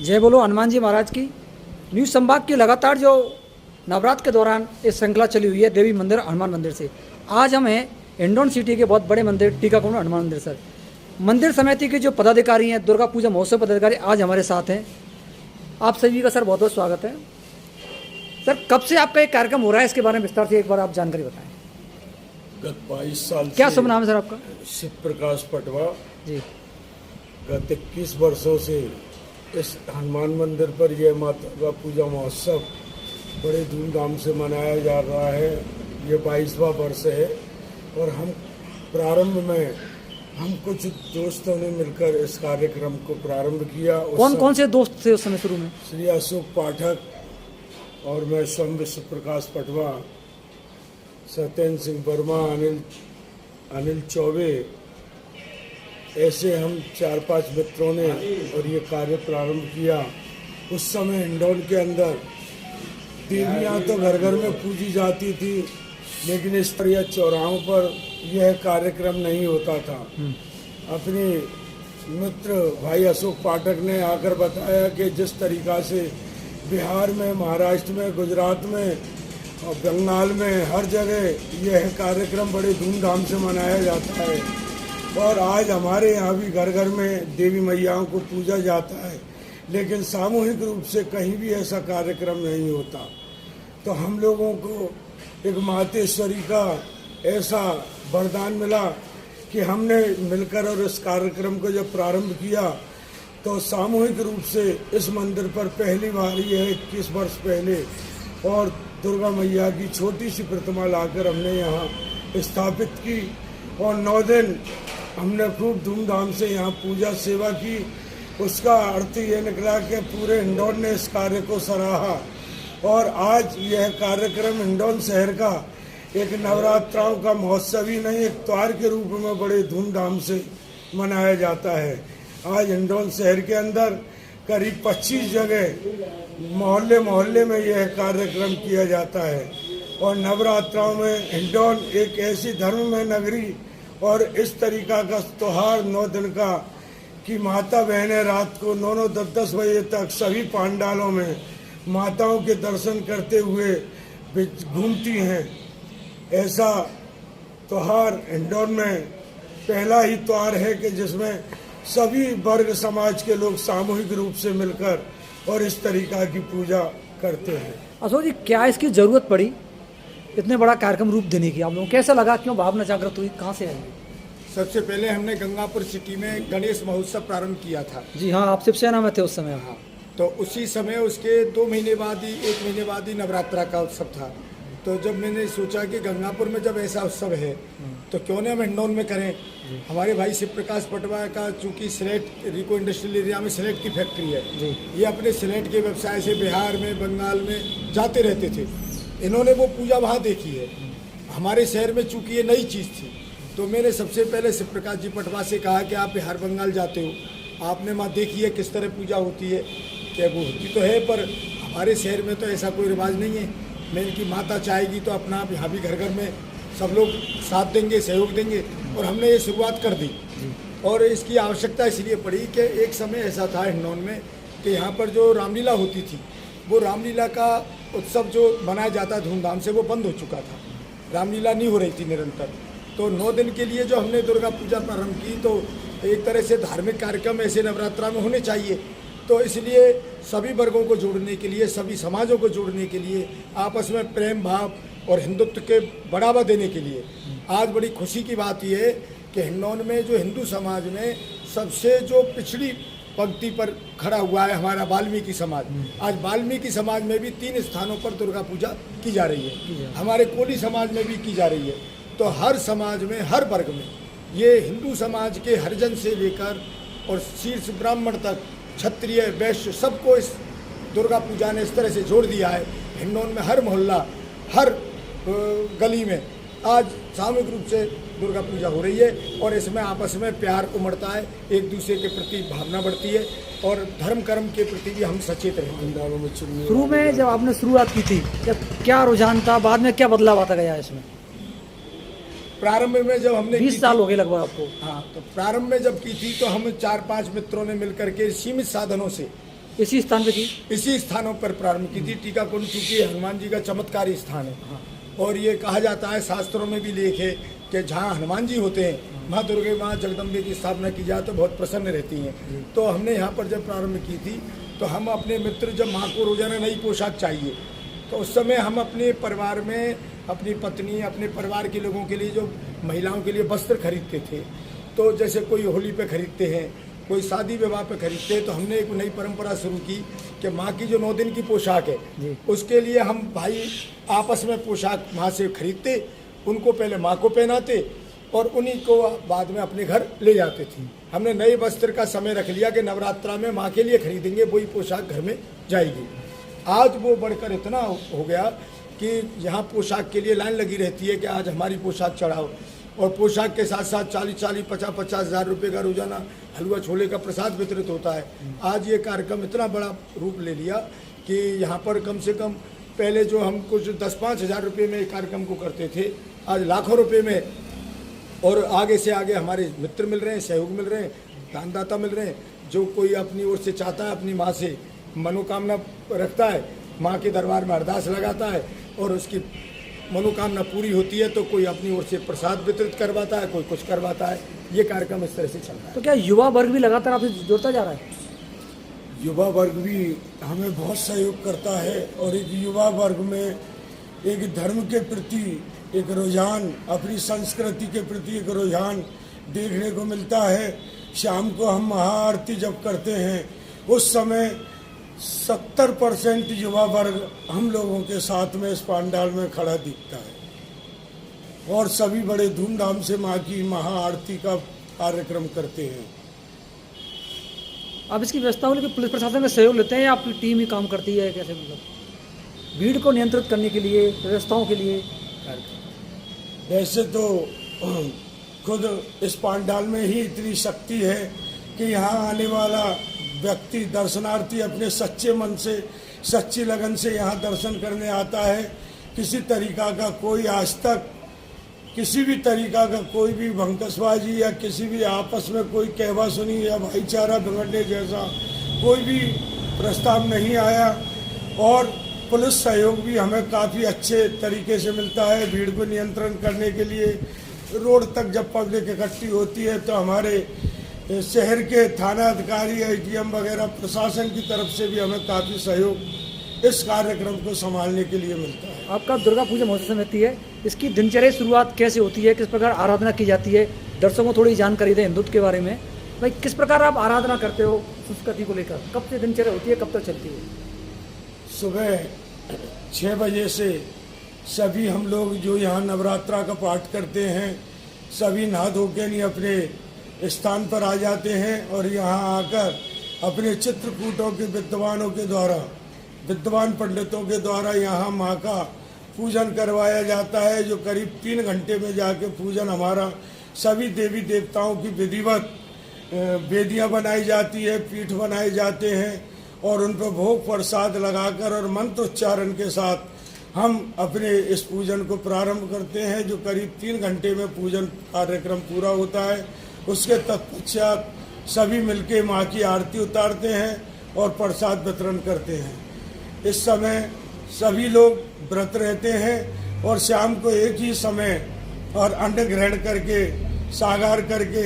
जय बोलो हनुमान जी महाराज की। न्यूज़ संभाग की लगातार जो नवरात्र के दौरान ये श्रृंखला चली हुई है देवी मंदिर हनुमान मंदिर से। आज हम हैं हिंडौन सिटी के बहुत बड़े मंदिर टीकाकुंड हनुमान मंदिर सर। मंदिर समिति के जो पदाधिकारी हैं, दुर्गा पूजा महोत्सव पदाधिकारी आज हमारे साथ हैं। आप सभी का सर बहुत बहुत स्वागत है। सर कब से आपका एक कार्यक्रम हो रहा है, इसके बारे में विस्तार से एक बार आप जानकारी बताएं। गत 22 साल क्या से शुभ नाम है सर आपका? शिव प्रकाश पटवा जी। गत 21 वर्षों से इस हनुमान मंदिर पर यह माता पूजा महोत्सव बड़े धूमधाम से मनाया जा रहा है। ये 22वां वर्ष है और हम प्रारंभ में हम कुछ दोस्तों ने मिलकर इस कार्यक्रम को प्रारंभ किया। कौन कौन से दोस्त थे उस समय शुरू में? श्री अशोक पाठक और मैं स्वयं विश्व प्रकाश पटवा, सत्येंद्र सिंह वर्मा, अनिल चौबे, ऐसे हम 4-5 मित्रों ने और ये कार्य प्रारंभ किया। उस समय हिंडौन के अंदर देवियाँ तो घर घर में पूजी जाती थी, लेकिन इस तरह चौराहों पर यह कार्यक्रम नहीं होता था। अपने मित्र भाई अशोक पाठक ने आकर बताया कि जिस तरीका से बिहार में, महाराष्ट्र में, गुजरात में और बंगाल में हर जगह यह कार्यक्रम बड़े धूमधाम से मनाया जाता है और आज हमारे यहाँ भी घर घर में देवी मैयाओं को पूजा जाता है, लेकिन सामूहिक रूप से कहीं भी ऐसा कार्यक्रम नहीं होता। तो हम लोगों को एक मातेश्वरी का ऐसा वरदान मिला कि हमने मिलकर और इस कार्यक्रम को जब प्रारंभ किया तो सामूहिक रूप से इस मंदिर पर पहली बार यह 21 वर्ष पहले और दुर्गा मैया की छोटी सी प्रतिमा लाकर हमने यहाँ स्थापित की और 9 दिन हमने खूब धूमधाम से यहाँ पूजा सेवा की। उसका अर्थ ये निकला कि पूरे हिंडौन ने इस कार्य को सराहा और आज यह कार्यक्रम हिंडौन शहर का एक नवरात्राओं का महोत्सव ही नहीं, एक त्योहार के रूप में बड़े धूमधाम से मनाया जाता है। आज हिंडौन शहर के अंदर करीब 25 जगह मोहल्ले मोहल्ले में यह कार्यक्रम किया जाता है और नवरात्राओं में हिंडौन एक ऐसी धर्ममय नगरी और इस तरीका का त्योहार 9 दिन का कि माता बहनें रात को 9-9, 10-10 बजे तक सभी पांडालों में माताओं के दर्शन करते हुए घूमती हैं। ऐसा त्योहार हिंडौन में पहला ही त्योहार है कि जिसमें सभी वर्ग समाज के लोग सामूहिक रूप से मिलकर और इस तरीका की पूजा करते हैं। अशोक जी, क्या इसकी जरूरत पड़ी इतने बड़ा कार्यक्रम रूप देने की? आप लोगों को कैसा लगा, क्यों भावना जागृत हुई, कहाँ से आई? सबसे पहले हमने गंगापुर सिटी में गणेश महोत्सव प्रारंभ किया था। जी हाँ, आप शिवसेना में थे उस समय। हाँ, तो उसी समय उसके 2 महीने बाद ही 1 महीने बाद ही नवरात्रा का उत्सव था। तो जब मैंने सोचा कि गंगापुर में जब ऐसा उत्सव है तो क्यों न हम हिंडौन में करें। हमारे भाई शिव प्रकाश पटवा का चूँकि सिलेट रिको इंडस्ट्रियल एरिया में सिलेट की फैक्ट्री है, ये अपने सिलेट के व्यवसाय से बिहार में, बंगाल में जाते रहते थे। इन्होंने वो पूजा वहाँ देखी है। हमारे शहर में चूँकि ये नई चीज़ थी, तो मैंने सबसे पहले शिव प्रकाश जी पटवा से कहा कि आप बिहार बंगाल जाते हो, आपने वहाँ देखी है किस तरह पूजा होती है। क्या वो होती तो है, पर हमारे शहर में तो ऐसा कोई रिवाज नहीं है। मैंने कि माता चाहेगी तो अपना आप यहाँ भी घर घर में सब लोग साथ देंगे, सहयोग देंगे, और हमने ये शुरुआत कर दी। और इसकी आवश्यकता इसलिए पड़ी कि एक समय ऐसा था हिंडौन में कि यहाँ पर जो रामलीला होती थी, वो रामलीला का उत्सव जो मनाया जाता धूमधाम से, वो बंद हो चुका था। रामलीला नहीं हो रही थी निरंतर। तो 9 दिन के लिए जो हमने दुर्गा पूजा प्रारंभ की, तो एक तरह से धार्मिक कार्यक्रम ऐसे नवरात्रा में होने चाहिए। तो इसलिए सभी वर्गों को जोड़ने के लिए, सभी समाजों को जोड़ने के लिए, आपस में प्रेम भाव और हिंदुत्व के बढ़ावा देने के लिए आज बड़ी खुशी की बात यह है कि हिंडौन में जो हिंदू समाज में सबसे जो पिछड़ी पंक्ति पर खड़ा हुआ है हमारा वाल्मीकि समाज। आज वाल्मीकि समाज में भी 3 स्थानों पर दुर्गा पूजा की जा रही है। हमारे कोली समाज में भी की जा रही है। तो हर समाज में, हर वर्ग में, ये हिंदू समाज के हरिजन से लेकर और शीर्ष ब्राह्मण तक, क्षत्रिय, वैश्य, सबको इस दुर्गा पूजा ने इस तरह से जोड़ दिया है। हिंडौन में हर मोहल्ला, हर गली में आज सामूहिक रूप से दुर्गा पूजा हो रही है और इसमें आपस में प्यार उमड़ता है, एक दूसरे के प्रति भावना बढ़ती है और धर्म कर्म के प्रति भी हम सचेत रहते हैं। शुरू में जब आपने शुरुआत की थी, जब क्या रुझान था, बाद में क्या बदलाव आता गया इसमें? प्रारंभ में जब हमने 20 साल हो गए लगभग आपको। हाँ, तो प्रारंभ में जब की थी तो हम 4-5 मित्रों ने मिलकर के सीमित साधनों से इसी स्थान पे की? इसी स्थानों पर प्रारंभ की थी। टीका कुंड चूंकि हनुमान जी का चमत्कारी स्थान है और ये कहा जाता है, शास्त्रों में भी लेख है कि जहाँ हनुमान जी होते हैं, माँ दुर्गे माँ जगदम्बे की स्थापना की जाए तो बहुत प्रसन्न रहती हैं। तो हमने यहाँ पर जब प्रारंभ की थी तो हम अपने मित्र, जब माँ को रोजाना नई पोशाक चाहिए तो उस समय हम अपने परिवार में अपनी पत्नी, अपने परिवार के लोगों के लिए, जो महिलाओं के लिए वस्त्र खरीदते थे, तो जैसे कोई होली पे खरीदते हैं, कोई शादी विवाह पे खरीदते हैं, तो हमने एक नई परंपरा शुरू की कि माँ की जो 9 दिन की पोशाक है उसके लिए हम भाई आपस में पोशाक माँ से खरीदते, उनको पहले माँ को पहनाते और उन्हीं को बाद में अपने घर ले जाते थे। हमने नए वस्त्र का समय रख लिया कि नवरात्रा में माँ के लिए खरीदेंगे, वही पोशाक घर में जाएगी। आज वो बढ़कर इतना हो गया कि यहाँ पोशाक के लिए लाइन लगी रहती है कि आज हमारी पोशाक चढ़ाओ, और पोशाक के साथ साथ 40-40, 50-50 हज़ार रुपये का रोजाना हलवा छोले का प्रसाद वितरित होता है। आज ये कार्यक्रम इतना बड़ा रूप ले लिया कि यहाँ पर कम से कम पहले जो हम कुछ 10-5 हज़ार रुपये में कार्यक्रम को करते थे, आज लाखों रुपये में, और आगे से आगे हमारे मित्र मिल रहे हैं, सहयोग मिल रहे हैं, दानदाता मिल रहे हैं। जो कोई अपनी ओर से चाहता है, अपनी माँ से मनोकामना रखता है, माँ के दरबार में अरदास लगाता है और उसकी मनोकामना पूरी होती है, तो कोई अपनी ओर से प्रसाद वितरित करवाता है, कोई कुछ करवाता है। ये कार्यक्रम इस तरह से चल रहा है। तो क्या युवा वर्ग भी लगातार आपसे जुड़ता जा रहा है? युवा वर्ग भी हमें बहुत सहयोग करता है और एक युवा वर्ग में एक धर्म के प्रति एक रुझान, अपनी संस्कृति के प्रति एक रुझान देखने को मिलता है। शाम को हम महाआरती जब करते हैं उस समय 70% युवा वर्ग हम लोगों के साथ में इस पंडाल में खड़ा दिखता है और सभी बड़े धूमधाम से माँ की महाआरती का कार्यक्रम करते हैं। आप इसकी व्यवस्था को लेकर पुलिस प्रशासन का सहयोग लेते हैं या आपकी टीम ही काम करती है? कैसे, मतलब भीड़ को नियंत्रित करने के लिए, व्यवस्थाओं के लिए? वैसे तो खुद इस पंडाल में ही इतनी शक्ति है कि यहाँ आने वाला व्यक्ति, दर्शनार्थी अपने सच्चे मन से, सच्ची लगन से यहाँ दर्शन करने आता है। किसी तरीका का कोई आज तक किसी भी तरीका का कोई भी भंकसबाजी या किसी भी आपस में कोई कहवा सुनी या भाईचारा बिगड़ने जैसा कोई भी प्रस्ताव नहीं आया और पुलिस सहयोग भी हमें काफ़ी अच्छे तरीके से मिलता है। भीड़ को नियंत्रण करने के लिए रोड तक जब पब्लिक इकट्ठी होती है तो हमारे शहर के थाना अधिकारी, ATM वगैरह प्रशासन की तरफ से भी हमें काफ़ी सहयोग इस कार्यक्रम को संभालने के लिए मिलता है। आपका दुर्गा पूजा महोत्सव समिति है, इसकी दिनचर्या शुरुआत कैसे होती है, किस प्रकार आराधना की जाती है? दर्शकों को थोड़ी जानकारी दें हिंदुत्व के बारे में। भाई किस प्रकार आप आराधना करते हो संस्कृति को लेकर? कब से दिनचर्या होती है, कब तक चलती है? सुबह 6 बजे से सभी हम लोग जो यहाँ नवरात्रा का पाठ करते हैं सभी नहा धो के नहीं अपने स्थान पर आ जाते हैं और यहाँ आकर अपने चित्रकूटों के विद्वानों के द्वारा, विद्वान पंडितों के द्वारा यहाँ माँ का पूजन करवाया जाता है, जो करीब 3 घंटे में जाके पूजन हमारा सभी देवी देवताओं की विधिवत वेदियाँ बनाई जाती है, पीठ बनाए जाते हैं और उन पर भोग प्रसाद लगाकर और मंत्रोच्चारण के साथ हम अपने इस पूजन को प्रारंभ करते हैं, जो करीब 3 घंटे में पूजन कार्यक्रम पूरा होता है। उसके तत्पश्चात सभी मिलके माँ की आरती उतारते हैं और प्रसाद वितरण करते हैं। इस समय सभी लोग व्रत रहते हैं और शाम को एक ही समय और अन्न ग्रहण करके सागार करके,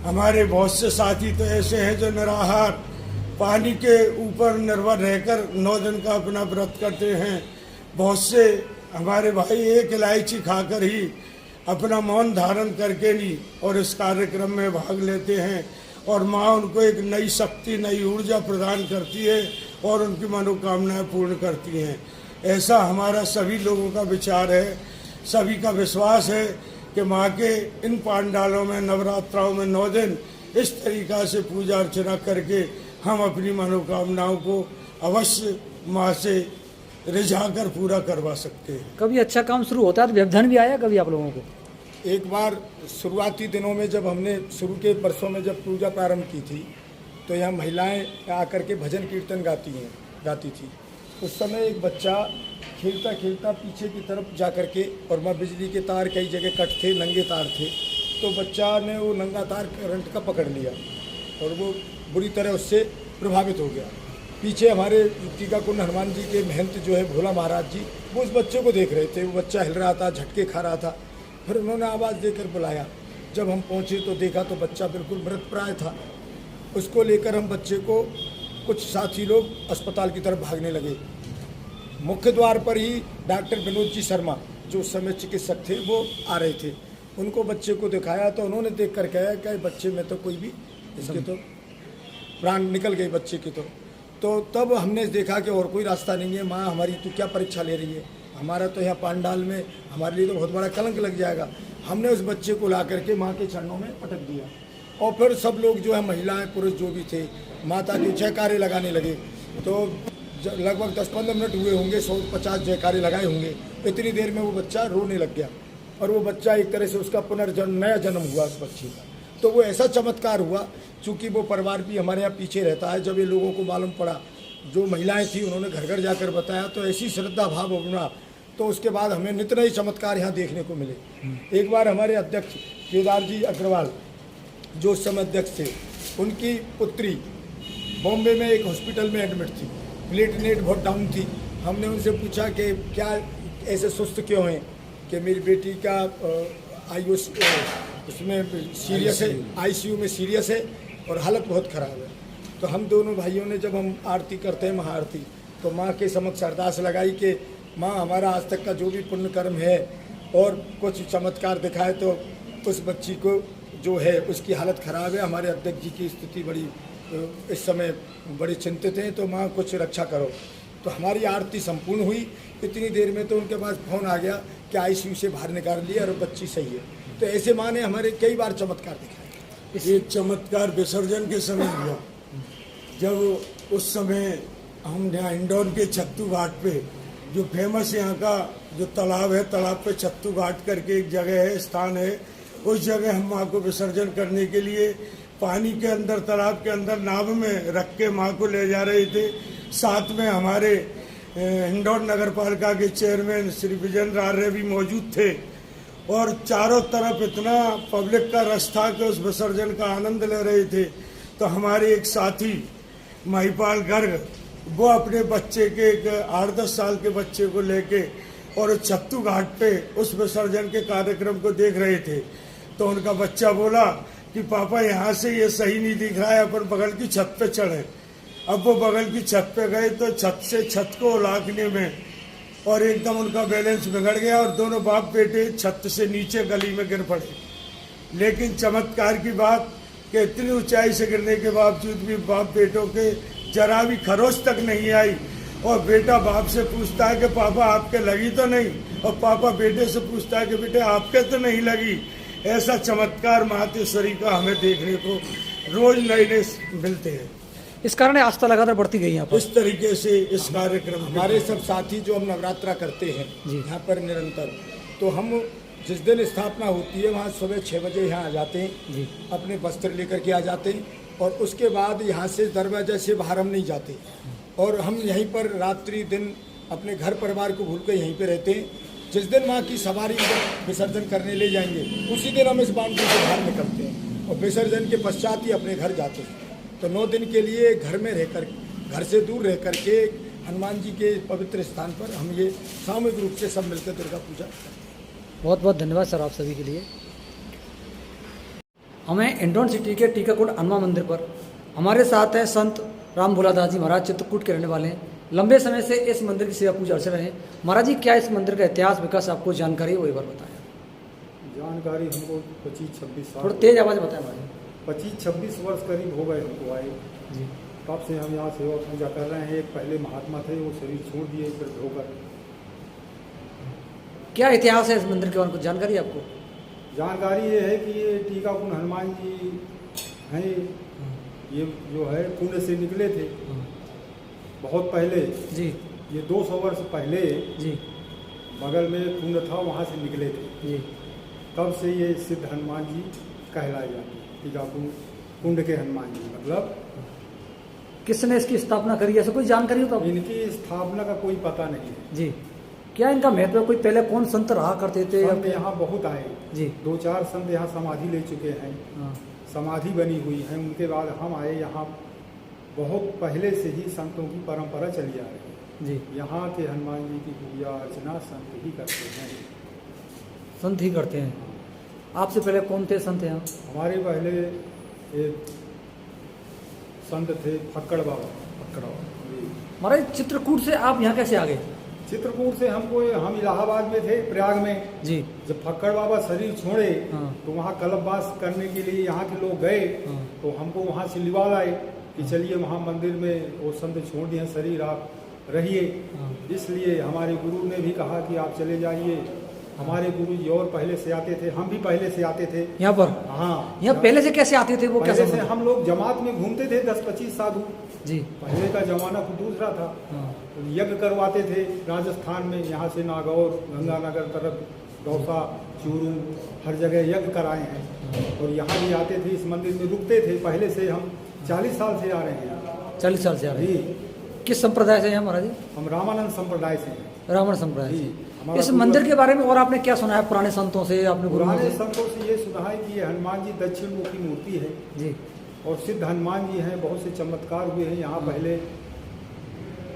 हमारे बहुत से साथी तो ऐसे हैं जो निराहार पानी के ऊपर निर्भर रहकर 9 दिन का अपना व्रत करते हैं। बहुत से हमारे भाई एक इलायची खाकर ही अपना मौन धारण करके नहीं और इस कार्यक्रम में भाग लेते हैं और माँ उनको एक नई शक्ति, नई ऊर्जा प्रदान करती है और उनकी मनोकामनाएं पूर्ण करती हैं। ऐसा हमारा सभी लोगों का विचार है, सभी का विश्वास है कि माँ के इन पंडालों में नवरात्राओं में 9 दिन इस तरीक़ा से पूजा अर्चना करके हम अपनी मनोकामनाओं को अवश्य माँ से रिझाकर पूरा करवा सकते हैं। कभी अच्छा काम शुरू होता है तो व्यवधान भी आया कभी आप लोगों को? एक बार शुरुआती दिनों में जब हमने शुरू के वर्षों में जब पूजा प्रारंभ की थी तो यहाँ महिलाएं आकर के भजन कीर्तन गाती थी। उस समय एक बच्चा खेलता खेलता पीछे की तरफ जा कर के, और वहाँ बिजली के तार कई जगह कट थे, नंगे तार थे, तो बच्चा ने वो नंगा तार करंट का पकड़ लिया और वो बुरी तरह उससे प्रभावित हो गया। पीछे हमारे टीकाकुंड हनुमान जी के महंत जो है भोला महाराज जी, वो उस बच्चे को देख रहे थे। वो बच्चा हिल रहा था, झटके खा रहा था। फिर उन्होंने आवाज़ देकर बुलाया। जब हम पहुँचे तो देखा तो बच्चा बिल्कुल मृतप्राय था। उसको लेकर हम बच्चे को, कुछ साथी लोग अस्पताल की तरफ भागने लगे। मुख्य द्वार पर ही डॉक्टर विनोद जी शर्मा, जो उस समय चिकित्सक थे, वो आ रहे थे। उनको बच्चे को दिखाया तो उन्होंने देख कर कहा कि बच्चे में तो कोई भी, इसके तो प्राण निकल गए बच्चे की। तो तब हमने देखा कि और कोई रास्ता नहीं है। माँ हमारी तो क्या परीक्षा ले रही है, हमारा तो यहाँ पांडाल में हमारे लिए तो बहुत बड़ा कलंक लग जाएगा। हमने उस बच्चे को ला करके माँ के चरणों में पटक दिया और फिर सब लोग जो है, महिलाएं पुरुष जो भी थे, माता के जयकारे लगाने लगे। तो लगभग 10-15 मिनट हुए होंगे, 150 जयकारे लगाए होंगे। इतनी देर में वो बच्चा रोने लग गया और वो बच्चा एक तरह से उसका पुनर्जन्म, नया जन्म हुआ उस बच्चे का। तो वो ऐसा चमत्कार हुआ, चूँकि वो परिवार भी हमारे यहाँ पीछे रहता है। जब ये लोगों को मालूम पड़ा, जो महिलाएं थी उन्होंने घर घर जाकर बताया, तो ऐसी श्रद्धा भाव बना। तो उसके बाद हमें नित नए चमत्कार यहाँ देखने को मिले। एक बार हमारे अध्यक्ष केदार जी अग्रवाल, जो उस समय अध्यक्ष थे, उनकी पुत्री बॉम्बे में एक हॉस्पिटल में एडमिट थी, प्लेटलेट बहुत डाउन थी। हमने उनसे पूछा कि क्या ऐसे सुस्त क्यों हैं, कि मेरी बेटी का आयुष उसमें सीरियस है, आईसीयू में सीरियस है और हालत बहुत ख़राब है। तो हम दोनों भाइयों ने, जब हम आरती करते हैं महाआरती, तो माँ के समक्ष अरदास लगाई कि माँ हमारा आज तक का जो भी पुण्य कर्म है और कुछ चमत्कार दिखाए, तो उस बच्ची को जो है उसकी हालत ख़राब है, हमारे अध्यक्ष जी की स्थिति बड़ी इस समय बड़ी चिंतित हैं, तो माँ कुछ रक्षा करो। तो हमारी आरती संपूर्ण हुई। इतनी देर में तो उनके पास फ़ोन आ गया कि आईसीयू से बाहर निकाल लिया और बच्ची सही है। तो ऐसे माँ ने हमारे कई बार चमत्कार दिखाए। ये चमत्कार विसर्जन के समय हुआ, जब उस समय हम यहाँ इंदौर के छत्तू घाट पे, जो फेमस यहाँ का जो तालाब है, तालाब पे छत्तू घाट करके एक जगह है, स्थान है, उस जगह हम माँ को विसर्जन करने के लिए पानी के अंदर, तालाब के अंदर नाव में रख के माँ को ले जा रहे थे। साथ में हमारे इंदौर नगर पालिका के चेयरमैन श्री विजेंद्र आर्य भी मौजूद थे और चारों तरफ इतना पब्लिक का रश था कि उस विसर्जन का आनंद ले रहे थे। तो हमारे एक साथी महिपाल गर्ग, वो अपने बच्चे के, एक 8-10 साल के बच्चे को लेके और छत्तू घाट पे उस विसर्जन के कार्यक्रम को देख रहे थे। तो उनका बच्चा बोला कि पापा यहाँ से ये सही नहीं दिख रहा है, अपन बगल की छत पे चढ़े। अब वो बगल की छत पे गए तो छत से छत को उलाकने में और एकदम उनका बैलेंस बिगड़ गया और दोनों बाप बेटे छत से नीचे गली में गिर पड़े। लेकिन चमत्कार की बात कि इतनी ऊंचाई से गिरने के बावजूद भी बाप बेटों के जरा भी खरोच तक नहीं आई और बेटा बाप से पूछता है कि पापा आपके लगी तो नहीं, और पापा बेटे से पूछता है कि बेटे आपके तो नहीं लगी। ऐसा चमत्कार मातेश्वरी का हमें देखने को रोज नए मिलते हैं। इस कारण आस्था लगातार बढ़ती गई यहाँ पर। इस तरीके से इस कार्यक्रम हमारे सब साथी जो हम नवरात्रा करते हैं यहाँ पर निरंतर, तो हम जिस दिन स्थापना होती है वहाँ सुबह 6 बजे यहाँ आ जाते हैं, अपने वस्त्र लेकर के आ जाते हैं और उसके बाद यहाँ से दरवाजे से बाहर हम नहीं जाते और हम यहीं पर रात्रि दिन अपने घर परिवार को भूल कर यहीं पे रहते हैं। जिस दिन माँ की सवारी विसर्जन करने ले जाएंगे उसी दिन हम इस बाउंड्री से बाहर निकलते हैं और विसर्जन के पश्चात ही अपने घर जाते हैं। तो 9 दिन के लिए घर में रहकर, घर से दूर रह करके हनुमान जी के पवित्र स्थान पर हम ये सामूहिक रूप से सब मिलकर दुर्गा पूजा करते हैं। बहुत बहुत धन्यवाद सर आप सभी के लिए। हमें इंदौर सिटी के टीकाकुंड हनुमान मंदिर पर हमारे साथ है संत राम भोलादास जी महाराज, चित्रकूट के रहने वाले हैं। लंबे समय से इस मंदिर की सेवा पूजा अर्चना रहे। महाराज जी, क्या इस मंदिर का इतिहास विकास आपको जानकारी है, वो एक बार बताएं। जानकारी हमको 25-26 साल, थोड़ा तेज आवाज़ बताएं महाराज। 25-26 वर्ष करीब हो गए हमको आए जी। तब से हम यहाँ सेवा पूजा कर रहे हैं। एक पहले महात्मा थे, वो शरीर छोड़ दिए फिर धोकर। क्या इतिहास है इस मंदिर के बारे में, कुछ जानकारी है आपको? जानकारी ये है कि ये टीकाकुंड हनुमान जी हैं, ये जो है कुंड से निकले थे बहुत पहले जी। ये 200 वर्ष पहले जी। बगल में कुंड था, वहाँ से निकले थे। जी। तब से ये सिद्ध हनुमान जी कहलाए जाते हैं, टीकाकुंड कुंड के हनुमान जी। मतलब किसने इसकी स्थापना करी, ऐसा कोई जानकारी हो तो? इनकी स्थापना का कोई पता नहीं है जी। क्या इनका महत्व, कोई पहले कौन संत रहा करते थे? संत यहाँ बहुत आए जी। 2-4 संत यहाँ समाधि ले चुके हैं, हाँ। समाधि बनी हुई है। उनके बाद हम आए यहाँ बहुत पहले से ही संतों की परंपरा चली आ रही है। जी, यहाँ के हनुमान जी की पूजा अर्चना संत ही करते हैं। संत ही करते हैं। आपसे पहले कौन थे संत यहाँ? हमारे पहले एक संत थे फक्कड़ बाबा। महाराज चित्रकूट से आप यहाँ कैसे आ गए? चित्रकूट से हम इलाहाबाद में थे, प्रयाग में। जी, जब फक्कड़ बाबा शरीर छोड़े हाँ। तो वहाँ कल्पवास करने के लिए यहाँ के लोग गए, हाँ। तो हमको वहाँ से लिवा लाए कि चलिए वहाँ मंदिर में वो संत छोड़ दिए शरीर, आप रहिए। हाँ। इसलिए हमारे गुरु ने भी कहा कि आप चले जाइए। हमारे गुरु जी और पहले से आते थे, हम भी पहले से आते थे यहाँ पर। हाँ। यहाँ पहले से कैसे आते थे वो? पहले कैसे से हम लोग जमात में घूमते थे, 10-25 साधु। जी, पहले का जमाना कुछ दूसरा था। हाँ। यज्ञ करवाते थे राजस्थान में, यहाँ से नागौर, गंगानगर तरफ, दौसा, चूरू, हर जगह यज्ञ कराए हैं। और यहाँ भी आते थे, इस मंदिर में रुकते थे। पहले से हम 40 साल से आ रहे हैं। 40 साल से आ रहे हैं। जी, किस संप्रदाय से हैं महाराज जी? हम रामानंद संप्रदाय से हैं। रावण संप्रदाय जी, से। हमारा इस मंदिर के बारे में और आपने क्या सुना है पुराने संतों से, अपने गुरुओं पुराने से? संतों से ये सुना है कि ये हनुमान जी दक्षिण मुखी मूर्ति है जी, और सिद्ध हनुमान जी हैं। बहुत से चमत्कार हुए हैं यहाँ। पहले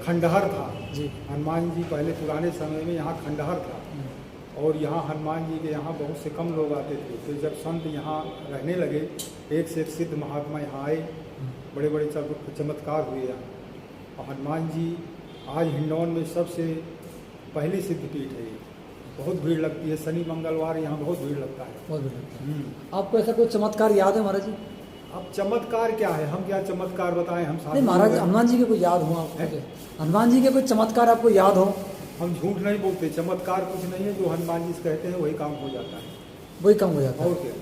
खंडहर था। जी, हनुमान जी पहले पुराने समय में यहाँ खंडहर था और यहाँ हनुमान जी के यहाँ बहुत से कम लोग आते थे। फिर जब संत यहाँ रहने लगे, एक से एक सिद्ध महात्मा यहाँ आए, बड़े बड़े चमत्कार हुए यहाँ। और हनुमान जी आज हिंडौन में सबसे पहली सिद्धपीठ है। बहुत भीड़ लगती है, शनि मंगलवार यहाँ बहुत भीड़ लगता है। बहुत बढ़िया। आपको ऐसा कोई चमत्कार याद है महाराज जी? अब चमत्कार क्या है, हम क्या चमत्कार बताएं, हम साथ नहीं महाराज, हनुमान जी के कोई याद हो आपको? हनुमान जी के कोई चमत्कार आपको याद हो? हम झूठ नहीं बोलते, चमत्कार कुछ नहीं है, जो हनुमान जी से कहते हैं वही काम हो जाता है। वही कम हो जाता है। और क्या।